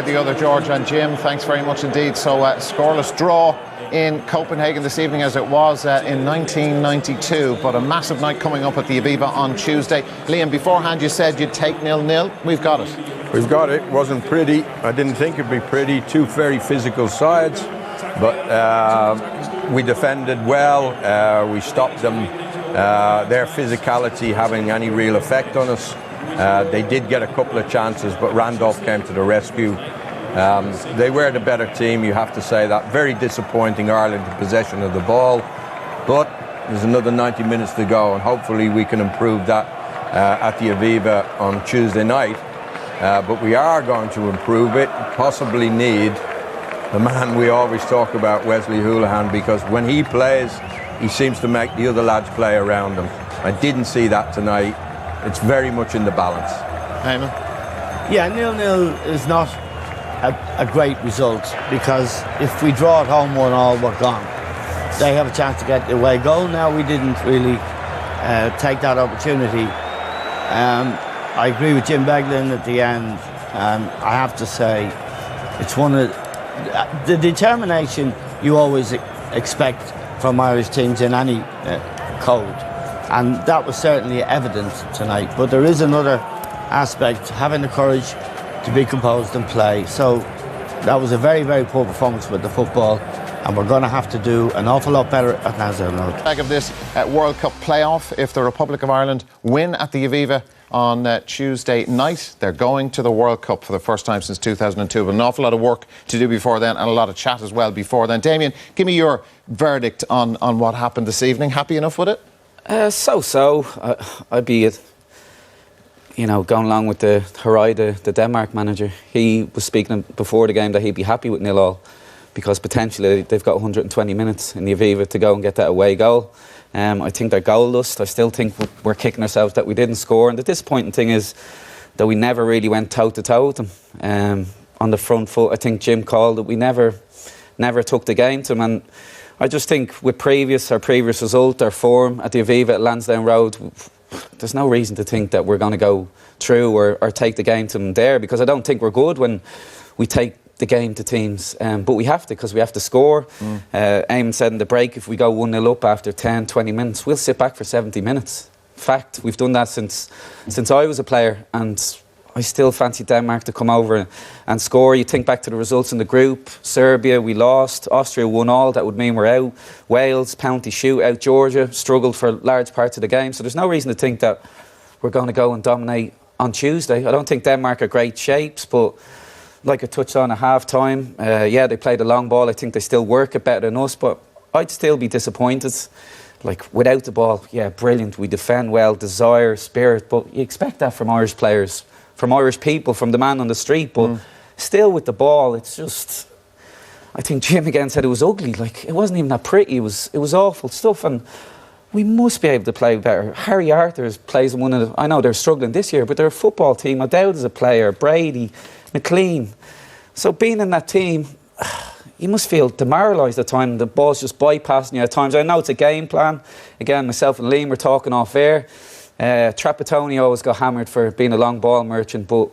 there, the other George and Jim. Thanks very much indeed. So scoreless draw in Copenhagen this evening as it was in 1992, but a massive night coming up at the Aviva on Tuesday. Liam, beforehand you said you'd take 0-0. We've got it. We've got it. Wasn't pretty. I didn't think it'd be pretty. Two very physical sides, but we defended well. We stopped them. Their physicality having any real effect on us. They did get a couple of chances, but Randolph came to the rescue. They were the better team, you have to say that. Very disappointing, Ireland in possession of the ball, but there's another 90 minutes to go, and hopefully we can improve that at the Aviva on Tuesday night. But we are going to improve it, possibly need the man we always talk about, Wesley Houlihan, because when he plays, he seems to make the other lads play around him. I didn't see that tonight. It's very much in the balance. Eamon? Yeah, 0-0 is not a great result, because if we draw at home 1-1, we're gone. They have a chance to get the away goal now. We didn't really take that opportunity. I agree with Jim Beglin at the end. I have to say, it's one of the determination you always expect from Irish teams in any code, and that was certainly evident tonight. But there is another aspect, having the courage to be composed and play. So that was a very, very poor performance with the football, and we're going to have to do an awful lot better at Nazar Road. Back of this World Cup playoff, if the Republic of Ireland win at the Aviva on Tuesday night, they're going to the World Cup for the first time since 2002. But an awful lot of work to do before then, and a lot of chat as well before then. Damien, give me your verdict on what happened this evening. Happy enough with it? So. I'd be, going along with the Harai, the Denmark manager. He was speaking before the game that he'd be happy with 0-0, because potentially they've got 120 minutes in the Aviva to go and get that away goal. I think they're goal lust. I still think we're kicking ourselves that we didn't score. And the disappointing thing is that we never really went toe-to-toe with them on the front foot. I think Jim called it. We never took the game to them. And I just think with our previous result, our form at the Aviva at Lansdowne Road, there's no reason to think that we're going to go through or take the game to them there, because I don't think we're good when we take the game to teams, but we have to, because we have to score. Eamon said in the break, if we go 1-0 up after 10-20 minutes, we'll sit back for 70 minutes. In fact, we've done that since I was a player, and I still fancy Denmark to come over and score. You think back to the results in the group: Serbia, we lost; Austria 1-1, that would mean we're out; Wales, penalty shootout; Georgia struggled for large parts of the game. So there's no reason to think that we're going to go and dominate on Tuesday. I don't think Denmark are great shapes, but like I touched on at half-time, they played a long ball. I think they still work it better than us, but I'd still be disappointed. Like, without the ball, brilliant. We defend well, desire, spirit, but you expect that from Irish players, from Irish people, from the man on the street, but still with the ball, it's just... I think Jim again said it was ugly. Like, it wasn't even that pretty. It was awful stuff, and we must be able to play better. Harry Arthur plays in one of the... I know they're struggling this year, but they're a football team. O'Dowd is a player, Brady, McLean. So being in that team, you must feel demoralised at times. The ball's just bypassing you at times. I know it's a game plan. Again, myself and Liam were talking off air. Trapattoni always got hammered for being a long ball merchant, but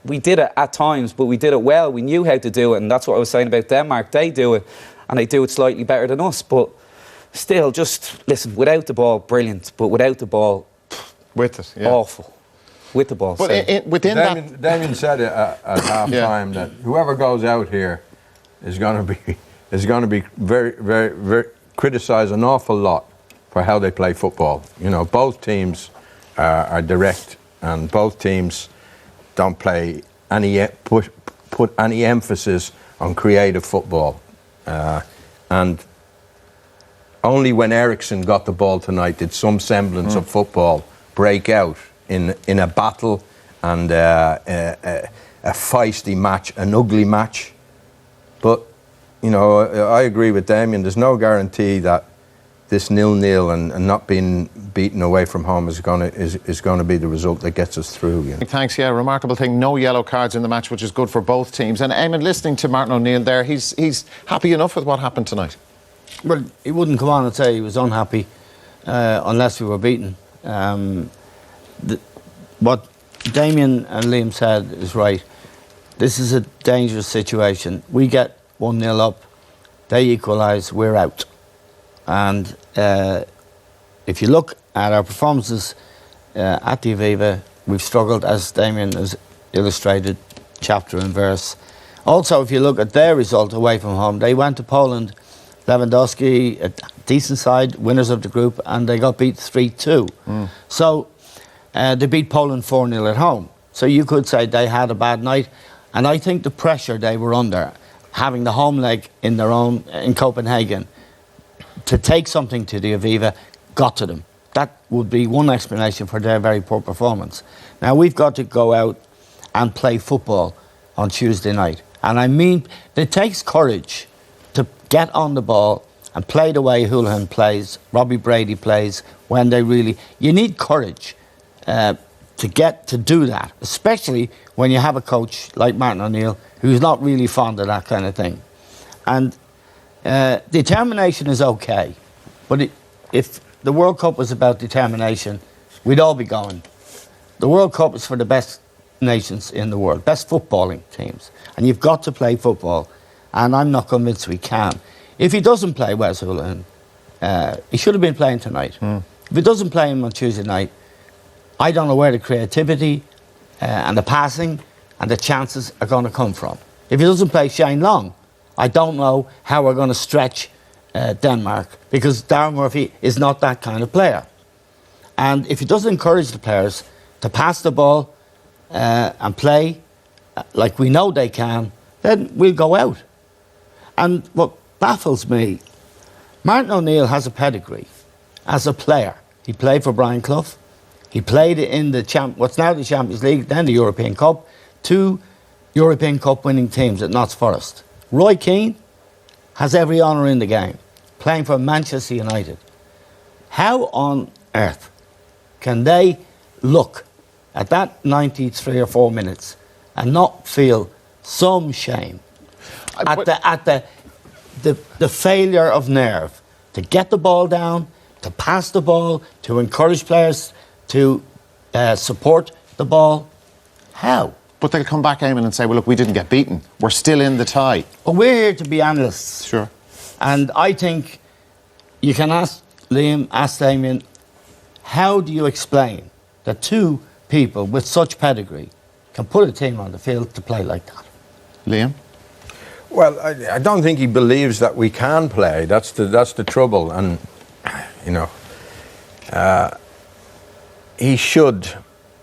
we did it at times, but we did it well. We knew how to do it, and that's what I was saying about Denmark. They do it, and they do it slightly better than us, but still, just listen, without the ball, brilliant, but without the ball, with it, awful. With the ball. But within Damien said it at half-time that whoever goes out here is going to be very, very, very criticised an awful lot for how they play football. Both teams are direct, and both teams don't play put any emphasis on creative football. And only when Eriksson got the ball tonight did some semblance of football break out in a battle and a feisty match, an ugly match. But, I agree with Damien. There's no guarantee that this 0-0 and not being beaten away from home is going to be the result that gets us through. Thanks, remarkable thing. No yellow cards in the match, which is good for both teams. And Eamon, listening to Martin O'Neill there, he's happy enough with what happened tonight. Well, he wouldn't come on and say he was unhappy unless we were beaten. What Damien and Liam said is right. this is a dangerous situation. We get 1-0 up, they equalise, we're out. And if you look at our performances at the Aviva, we've struggled, as Damien has illustrated, chapter and verse. Also, if you look at their result away from home, they went to Poland, Lewandowski, a decent side, winners of the group, and they got beat 3-2. So they beat Poland 4-0 at home. So you could say they had a bad night. And I think the pressure they were under, having the home leg in Copenhagen, to take something to the Aviva, got to them. That would be one explanation for their very poor performance. Now, we've got to go out and play football on Tuesday night. And I mean, it takes courage to get on the ball and play the way Houlihan plays, Robbie Brady plays, when they really... You need courage to get to do that, especially when you have a coach like Martin O'Neill, who's not really fond of that kind of thing. And determination is okay, but if the World Cup was about determination, we'd all be going. The World Cup is for the best nations in the world, best footballing teams, and you've got to play football, and I'm not convinced we can. If he doesn't play Wes Houlihan, he should have been playing tonight. If he doesn't play him on Tuesday night, I don't know where the creativity and the passing and the chances are going to come from. If he doesn't play Shane Long, I don't know how we're going to stretch Denmark, because Darren Murphy is not that kind of player. And if he doesn't encourage the players to pass the ball and play like we know they can, then we'll go out. And what baffles me, Martin O'Neill has a pedigree as a player. He played for Brian Clough. He played in what's now the Champions League, then the European Cup, 2 European Cup winning teams at Notts Forest. Roy Keane has every honour in the game, playing for Manchester United. How on earth can they look at that 93 or 4 minutes and not feel some shame at the failure of nerve to get the ball down, to pass the ball, to encourage players to support the ball? How? But they'll come back, Eamon, and say, well, look, we didn't get beaten. We're still in the tie. But we're here to be analysts. Sure. And I think you can ask Liam, ask Damien, how do you explain that 2 people with such pedigree can put a team on the field to play like that? Liam? Well, I don't think he believes that we can play. That's the trouble. And, you know, he should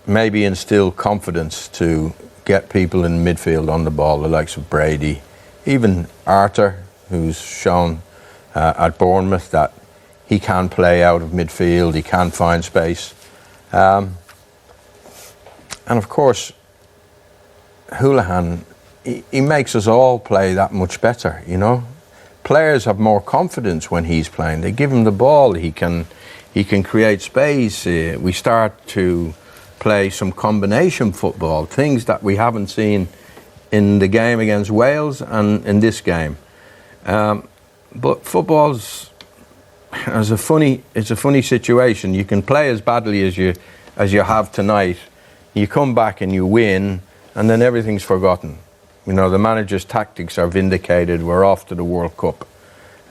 maybe instill confidence to get people in midfield on the ball, the likes of Brady, even Arthur, who's shown at Bournemouth that he can play out of midfield, he can find space. And of course, Houlihan, he makes us all play that much better, you know. Players have more confidence when he's playing. They give him the ball, he can create space. We start to play some combination football, things that we haven't seen in the game against Wales and in this game. But football's it's a funny situation. You can play as badly as you have tonight. You come back and you win, and then everything's forgotten. You know, the manager's tactics are vindicated. We're off to the World Cup.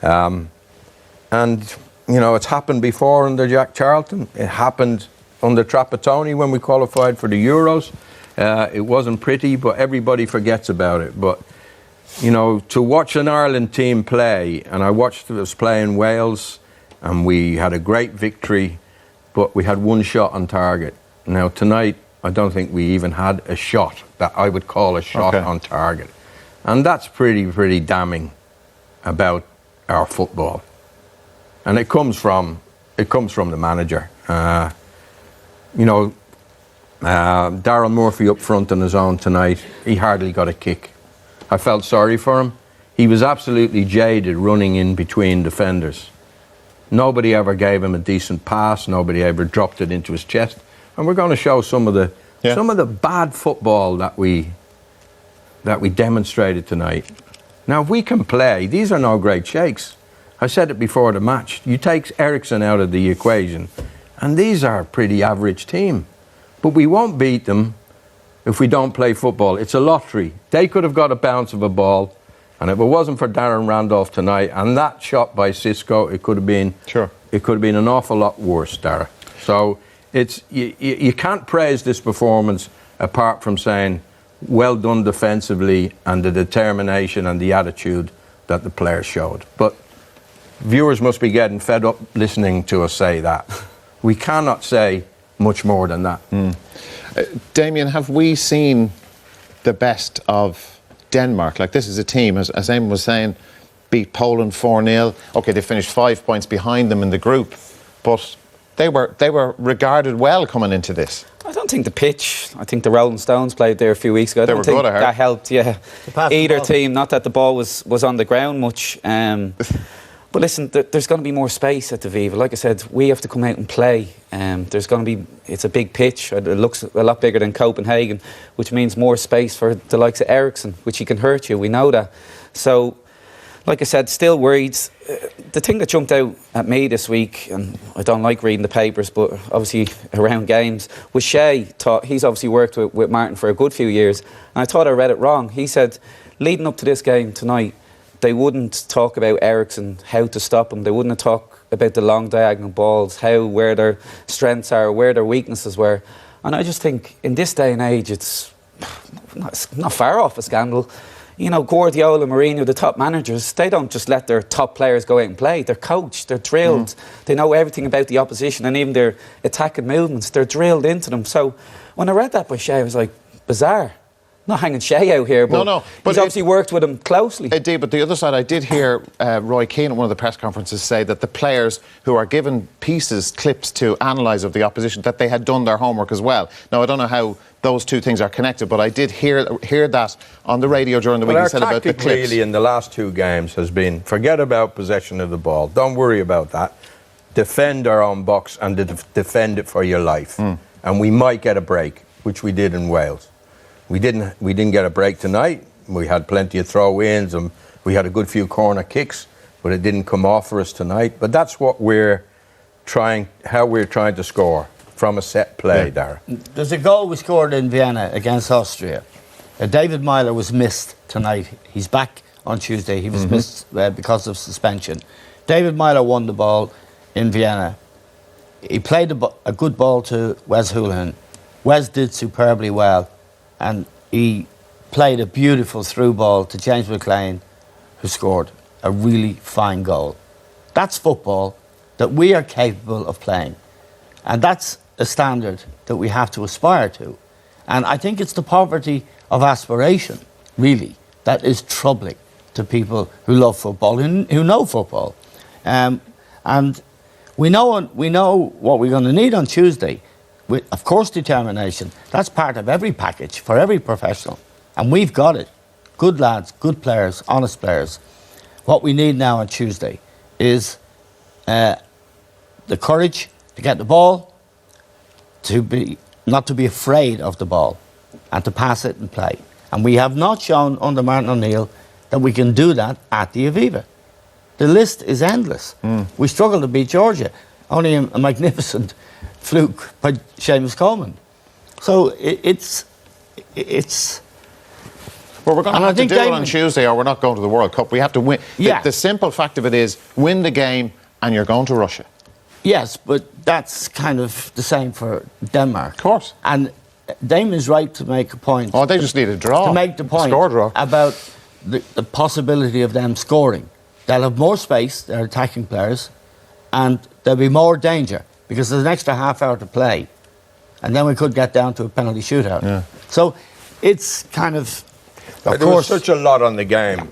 And, you know, it's happened before under Jack Charlton. It happened under Trapattoni when we qualified for the Euros. It wasn't pretty, but everybody forgets about it. But, you know, to watch an Ireland team play, and I watched us play in Wales, and we had a great victory, but we had 1 shot on target. Now, tonight, I don't think we even had a shot that I would call a shot on target. And that's pretty damning about our football. And it comes from the manager. You know, Darren Murphy up front on his own tonight, he hardly got a kick. I felt sorry for him. He was absolutely jaded running in between defenders. Nobody ever gave him a decent pass. Nobody ever dropped it into his chest. And we're going to show some of the bad football that we demonstrated tonight. Now, if we can play, these are no great shakes. I said it before the match. You take Ericsson out of the equation, and these are a pretty average team. But we won't beat them if we don't play football. It's a lottery. They could have got a bounce of a ball, and if it wasn't for Darren Randolph tonight and that shot by Cisco, it could have been an awful lot worse, Dara. So it's you can't praise this performance apart from saying well done defensively and the determination and the attitude that the players showed. But viewers must be getting fed up listening to us say that. We cannot say much more than that. Damien, have we seen the best of Denmark? Like, this is a team, as Eamon was saying, beat Poland 4-0. OK, they finished 5 points behind them in the group, but they were regarded well coming into this. I don't think the pitch. I think the Rolling Stones played there a few weeks ago. I don't think that helped. Yeah, either team. Not that the ball was on the ground much. But listen, there's going to be more space at the Viva. Like I said, we have to come out and play. There's going to be. It's a big pitch. It looks a lot bigger than Copenhagen, which means more space for the likes of Eriksson, which he can hurt you. We know that. So, like I said, still worried. The thing that jumped out at me this week, and I don't like reading the papers, but obviously around games, was Shea. He's obviously worked with Martin for a good few years, and I thought I read it wrong. He said, leading up to this game tonight, they wouldn't talk about Eriksson, how to stop him. They wouldn't talk about the long diagonal balls, where their strengths are, where their weaknesses were. And I just think in this day and age, it's not far off a scandal. You know, Guardiola, Mourinho, the top managers, they don't just let their top players go out and play. They're coached, they're drilled. They know everything about the opposition, and even their attacking movements, they're drilled into them. So when I read that by Shea, I was like, bizarre. Not hanging Shea out here, but, but he's obviously worked with him closely. It did, but the other side, I did hear Roy Keane at one of the press conferences say that the players who are given clips to analyse of the opposition, that they had done their homework as well. Now, I don't know how those two things are connected, but I did hear that on the radio during the week. He said about the clips. Really, in the last 2 games has been, forget about possession of the ball. Don't worry about that. Defend our own box and defend it for your life. And we might get a break, which we did in Wales. We didn't get a break tonight. We had plenty of throw-ins and we had a good few corner kicks, but it didn't come off for us tonight. But that's what how we're trying to score from a set play, Darren. There's a goal we scored in Vienna against Austria. David Myler was missed tonight. He's back on Tuesday. He was missed because of suspension. David Myler won the ball in Vienna. He played a good ball to Wes Hoolahan. Wes did superbly well. And he played a beautiful through ball to James McLean, who scored a really fine goal. That's football that we are capable of playing. And that's a standard that we have to aspire to. And I think it's the poverty of aspiration, really, that is troubling to people who love football, who know football. And we know what we're going to need on Tuesday. With, of course, determination. That's part of every package for every professional. And we've got it. Good lads, good players, honest players. What we need now on Tuesday is the courage to get the ball, not to be afraid of the ball, and to pass it and play. And we have not shown under Martin O'Neill that we can do that at the Aviva. The list is endless. We struggled to beat Georgia. Only a magnificent fluke by Seamus Coleman. So it's. Well, we're going to have to do it on Tuesday, or we're not going to the World Cup. We have to win. Yeah. The simple fact of it is, win the game, and you're going to Russia. Yes, but that's kind of the same for Denmark. Of course. And Damon's right to make a point. Oh, they just need a draw. To make the point about the possibility of them scoring. They'll have more space, they're attacking players, and there'll be more danger because there's an extra half hour to play. And then we could get down to a penalty shootout. Yeah. So it's kind of there was such a lot on the game.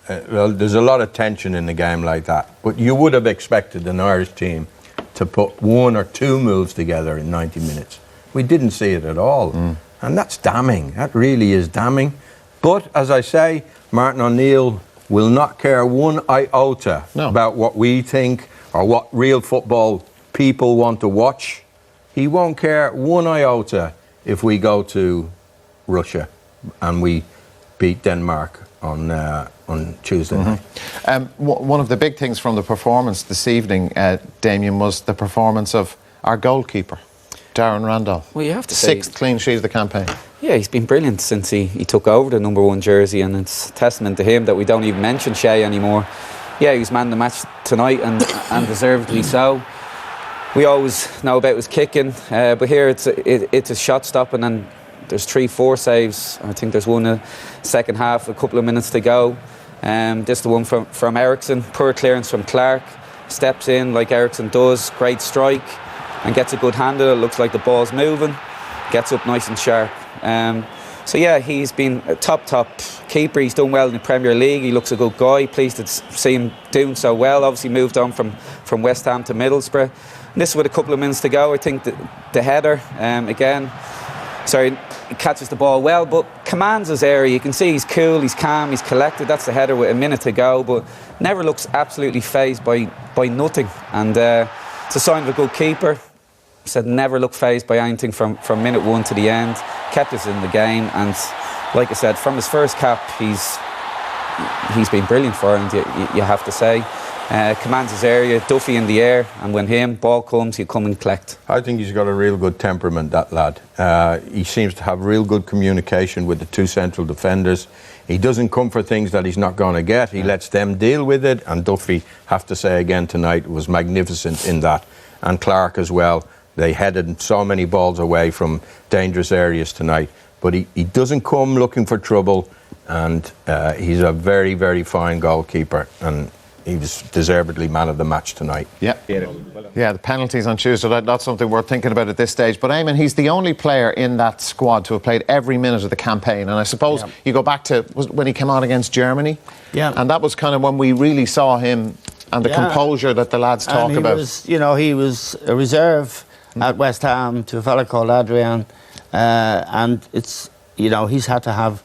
Well, there's a lot of tension in the game like that. But you would have expected an Irish team to put 1 or 2 moves together in 90 minutes. We didn't see it at all. And that's damning. That really is damning. But, as I say, Martin O'Neill will not care one iota about what we think or what real football people want to watch. He won't care one iota if we go to Russia and we beat Denmark on Tuesday night. One of the big things from the performance this evening, Damien, was the performance of our goalkeeper, Darren Randolph. Well, you have to say 6th clean sheet of the campaign. Yeah, he's been brilliant since he took over the #1 jersey, and it's a testament to him that we don't even mention Shea anymore. Yeah, he was man of the match tonight, and deservedly so. We always know about his kicking, but here it's a shot stopping, and there's 3-4 saves. I think there's one in the second half, a couple of minutes to go. This is the one from Eriksson, poor clearance from Clark, steps in like Eriksson does, great strike, and gets a good handle. It looks like the ball's moving, gets up nice and sharp. So yeah, he's been a top keeper. He's done well in the Premier League. He looks a good guy. Pleased to see him doing so well. Obviously moved on from West Ham to Middlesbrough. And this with a couple of minutes to go, I think the header again. Sorry, he catches the ball well, but commands his area. You can see he's cool, he's calm, he's collected. That's the header with a minute to go, but never looks absolutely fazed by nothing. And it's a sign of a good keeper. Said never looked fazed by anything from minute 1 to the end. Kept us in the game, and like I said, from his first cap, he's been brilliant for Ireland. You have to say. Commands his area, Duffy in the air, and when ball comes, he'll come and collect. I think he's got a real good temperament, that lad. He seems to have real good communication with the two central defenders. He doesn't come for things that he's not going to get. He lets them deal with it, and Duffy, have to say again tonight, was magnificent in that. And Clark as well. They headed so many balls away from dangerous areas tonight. But he doesn't come looking for trouble, and he's a very, very fine goalkeeper. And he was deservedly man of the match tonight. Yeah, the penalties on Tuesday, that's something worth thinking about at this stage. But Eamon, he's the only player in that squad to have played every minute of the campaign. And I suppose you go back to when he came on against Germany. Yeah. And that was kind of when we really saw him and the composure that the lads talk about. He was a reserve at West Ham to a fella called Adrian. And it's, he's had to have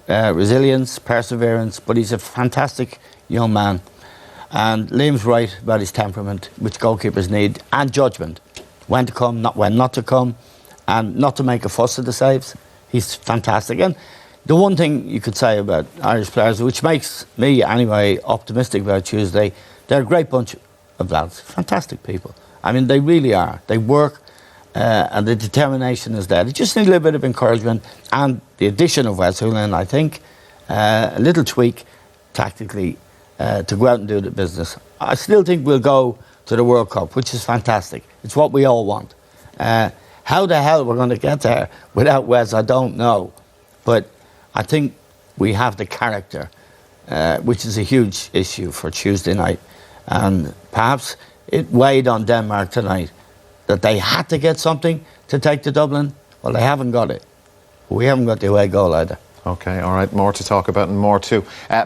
resilience, perseverance, but he's a fantastic young man. And Liam's right about his temperament, which goalkeepers need, and judgment. When to come, when not to come, and not to make a fuss of the saves. He's fantastic. And the one thing you could say about Irish players, which makes me, anyway, optimistic about Tuesday, they're a great bunch of lads. Fantastic people. I mean, they really are. They work, and the determination is there. They just need a little bit of encouragement, and the addition of Wes Hoolahan, I think, a little tweak tactically, to go out and do the business. I still think we'll go to the World Cup, which is fantastic. It's what we all want. How the hell we're going to get there without Wes, I don't know. But I think we have the character, which is a huge issue for Tuesday night. And perhaps it weighed on Denmark tonight that they had to get something to take to Dublin. Well, they haven't got it. We haven't got the away goal either. OK, all right, more to talk about and more to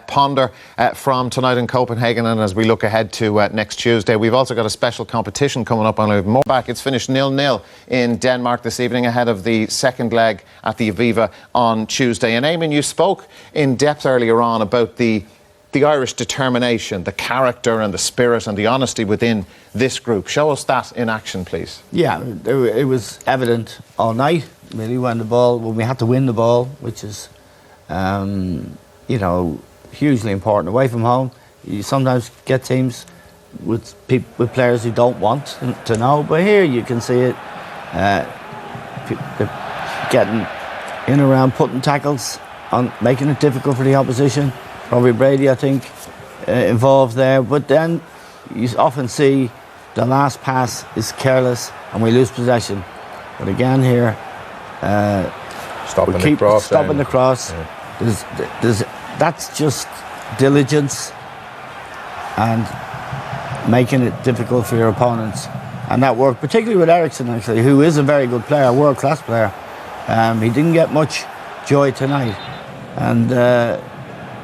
ponder from tonight in Copenhagen, and as we look ahead to next Tuesday. We've also got a special competition coming up on more back. It's finished 0-0 in Denmark this evening ahead of the second leg at the Aviva on Tuesday. And Eamon, you spoke in depth earlier on about the Irish determination, the character and the spirit and the honesty within this group. Show us that in action, please. Yeah, it was evident all night, really, when we had to win the ball, which is hugely important. Away from home, you sometimes get teams with players who don't want to know, but here you can see it. Getting in around, putting tackles on, making it difficult for the opposition. Probably Brady, I think, involved there. But then you often see the last pass is careless and we lose possession. But again here, stopping the cross. Yeah. That's just diligence and making it difficult for your opponents. And that worked, particularly with Eriksson, actually, who is a very good player, a world-class player. He didn't get much joy tonight. And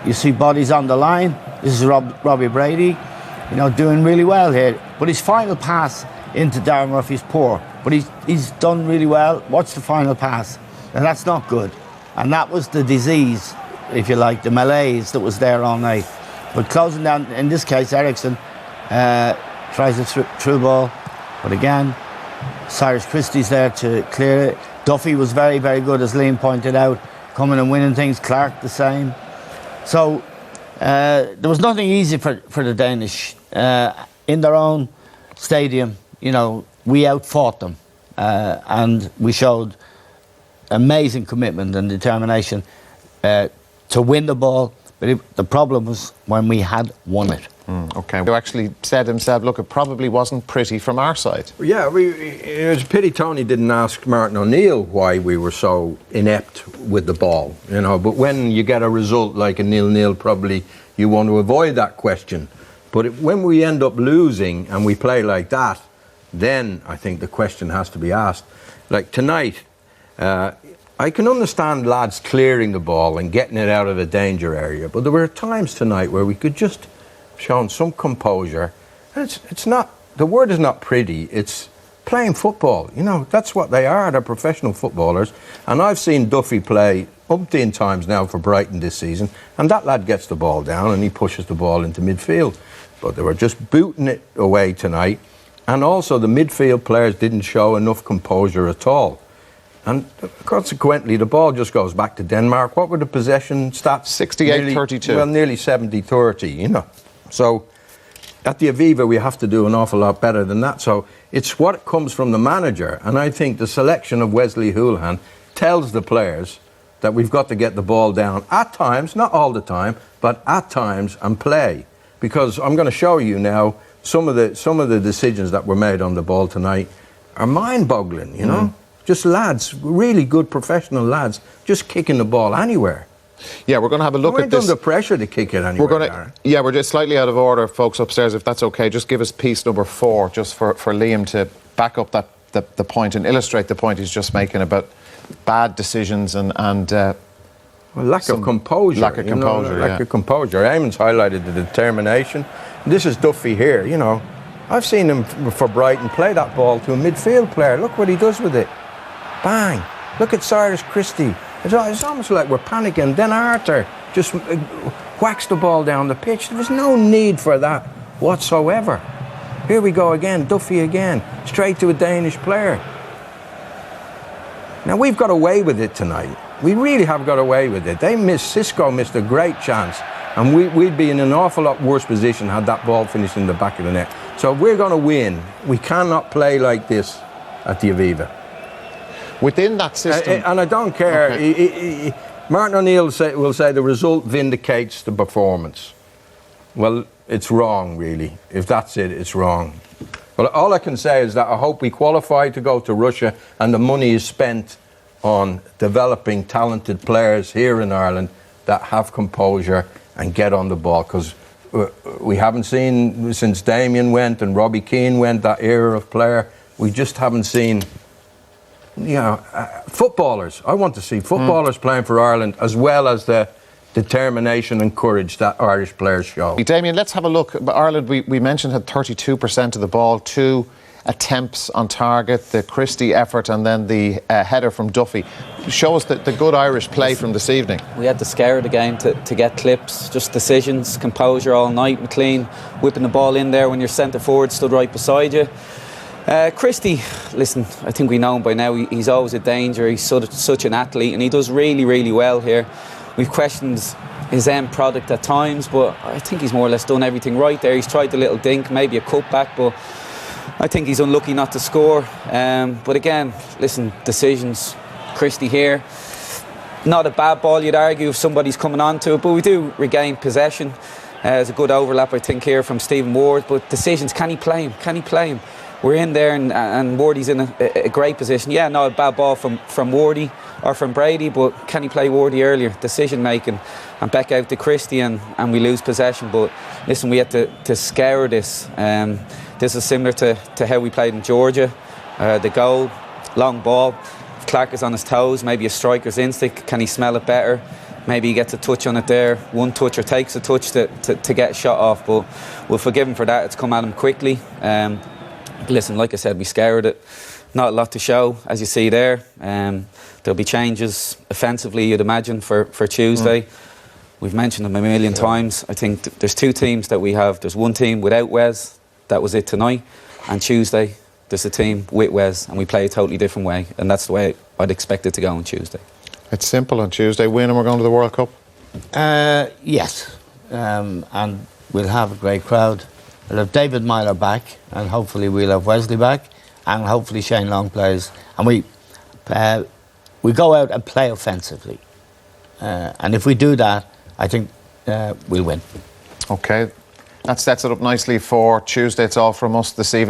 you see bodies on the line. This is Robbie Brady, doing really well here. But his final pass into Darren Murphy's poor. But he's done really well. Watch the final pass. And that's not good. And that was the disease, if you like, the malaise that was there all night. But closing down, in this case, Eriksson tries a through ball. But again, Cyrus Christie's there to clear it. Duffy was very, very good, as Liam pointed out, coming and winning things. Clark the same. So there was nothing easy for the Danish. In their own stadium, we outfought them. And we showed amazing commitment and determination to win the ball. But the problem was when we had won it. Okay. He actually said himself, look, it probably wasn't pretty from our side. Yeah, it was a pity Tony didn't ask Martin O'Neill why we were so inept with the ball, you know. But when you get a result like a 0-0, probably you want to avoid that question. But when we end up losing and we play like that, then I think the question has to be asked. Like tonight, I can understand lads clearing the ball and getting it out of the danger area, but there were times tonight where we could just shown some composure. It's not, the word is not pretty, it's playing football. You know, that's what they are. They're professional footballers. And I've seen Duffy play umpteen times now for Brighton this season, and that lad gets the ball down and he pushes the ball into midfield. But they were just booting it away tonight, and also the midfield players didn't show enough composure at all. And consequently, the ball just goes back to Denmark. What were the possession stats? 68-32. Well, nearly 70-30, you know. So at the Aviva, we have to do an awful lot better than that. So it's what comes from the manager. And I think the selection of Wesley Hoolahan tells the players that we've got to get the ball down at times, not all the time, but at times, and play. Because I'm going to show you now some of the decisions that were made on the ball tonight are mind-boggling, you know. Just lads, really good professional lads, just kicking the ball anywhere. Yeah, we're going to have a look at this. We're under pressure to kick it anywhere. We're just slightly out of order, folks upstairs, if that's okay. Just give us piece number 4, just for Liam to back up the point and illustrate the point he's just making about bad decisions and lack of composure. Lack of composure, lack of composure. Eamon's highlighted the determination. This is Duffy here, you know. I've seen him for Brighton play that ball to a midfield player. Look what he does with it. Bang. Look at Cyrus Christie. It's almost like we're panicking. Then Arthur just whacks the ball down the pitch. There was no need for that whatsoever. Here we go again, Duffy again, straight to a Danish player. Now, we've got away with it tonight. We really have got away with it. Cisco missed a great chance, and we'd be in an awful lot worse position had that ball finished in the back of the net. So if we're going to win, we cannot play like this at the Aviva. Within that system... and I don't care. Okay. Martin O'Neill will say the result vindicates the performance. Well, it's wrong, really. If that's it, it's wrong. But all I can say is that I hope we qualify to go to Russia and the money is spent on developing talented players here in Ireland that have composure and get on the ball, because we haven't seen, since Damien went and Robbie Keane went, that era of player, we just haven't seen... You know, footballers. I want to see footballers playing for Ireland, as well as the determination and courage that Irish players show. Damien, let's have a look. Ireland, we mentioned, had 32% of the ball, 2 attempts on target, the Christie effort, and then the header from Duffy. Show us the good Irish play from this evening. We had to scare the game to get clips, just decisions, composure all night. McLean whipping the ball in there when your centre forward stood right beside you. Christie, listen, I think we know him by now. He's always a danger. He's such an athlete, and he does really, really well here. We've questioned his end product at times, but I think he's more or less done everything right there. He's tried the little dink, maybe a cutback, but I think he's unlucky not to score. But again, listen, decisions. Christie here, not a bad ball, you'd argue, if somebody's coming on to it, but we do regain possession. There's a good overlap, I think, here from Stephen Ward, but decisions, can he play him? Can he play him? We're in there and Wardy's in a great position. Yeah, not a bad ball from Wardy or from Brady, but can he play Wardy earlier? Decision making, and back out to Christie and we lose possession. But listen, we had to scour this. This is similar to how we played in Georgia. The goal, long ball. If Clark is on his toes, maybe a striker's instinct. Can he smell it better? Maybe he gets a touch on it there, one touch, or takes a touch to get a shot off. But we'll forgive him for that. It's come at him quickly. Listen, like I said, we scoured it. Not a lot to show, as you see there. There'll be changes offensively, you'd imagine, for Tuesday. We've mentioned them a million times. I think there's 2 teams that we have. There's one team without Wes. That was it tonight. And Tuesday, there's a team with Wes, and we play a totally different way. And that's the way I'd expect it to go on Tuesday. It's simple on Tuesday. Win and we're going to the World Cup? Yes. And we'll have a great crowd. We'll have David Myler back, and hopefully we'll have Wesley back, and hopefully Shane Long plays. And we go out and play offensively. And if we do that, I think we'll win. Okay, that sets it up nicely for Tuesday. It's all from us this evening.